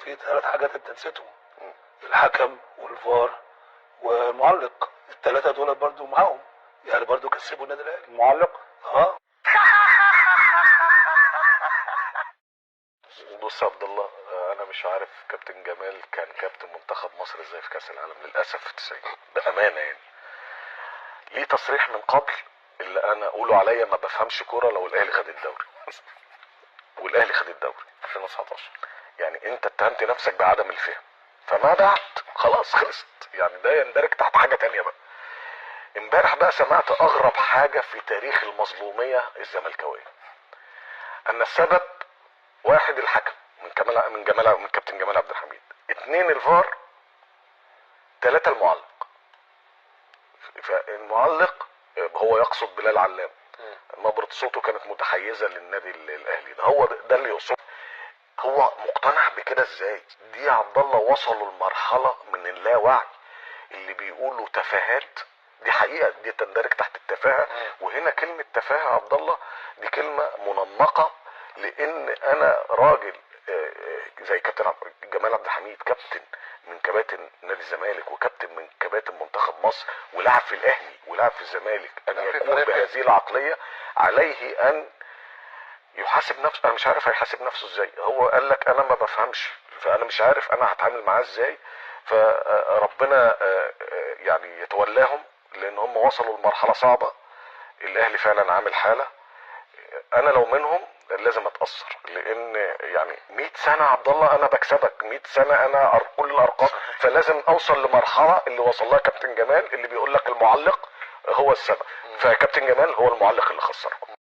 في 3 حاجات انت نسيتهم: الحكم والفار والمعلق. ال3 دول برضو معاهم، يعني برضو كسبوا النادي الاهلي. المعلق. اه بص يا عبد الله، انا مش عارف كابتن جمال كان كابتن منتخب مصر ازاي في كاس العالم للاسف في 90 بامانه يعني. ليه تصريح من قبل اللي انا اقوله عليا ما بفهمش كوره لو الاهلي خد الدوري والاهلي خد الدوري 2019. يعني انت اتهمت نفسك بعدم الفهم، فما بعد خلاص خلصت، يعني ده يندرج تحت حاجه تانية بقى. امبارح بقى سمعت اغرب حاجه في تاريخ المظلوميه الزملكاويه، ان السبب 1 الحكم من كابتن جمال عبد الحميد، 2 الفار، 3 المعلق. فالمعلق هو يقصد بلال علام، نبرة صوته كانت متحيزة للنادي الاهلي، ده هو ده اللي يقصد. هو مقتنع بكده ازاي؟ دي يا عبد الله وصلوا لمرحلة من اللاوعي اللي بيقولوا تفاهات. دي حقيقة، دي تندرج تحت التفاهة. وهنا كلمة تفاهة يا عبد الله دي كلمة منمقة، لان انا راجل زي كابتن جمال عبد الحميد، كابتن من كباتن نادي الزمالك وكابتن من كباتن منتخب مصر ولعب في الاهلي ولعب في الزمالك، ان يكون بهذه العقلية عليه ان يحاسب نفسه. انا مش عارف هيحاسب نفسه ازاي. هو قال لك انا ما بفهمش، فانا مش عارف انا هتعامل معاه ازاي. فربنا يعني يتولاهم، لان هم وصلوا لمرحلة صعبة. الاهلي فعلا عامل حالة، انا لو منهم لازم اتاثر، لان يعني 100 سنه عبد الله انا بكسبك، 100 سنه انا كل الارقام، فلازم اوصل لمرحله اللي وصل لها كابتن جمال اللي بيقول لك المعلق هو السبب. فكابتن جمال هو المعلق اللي خسركم.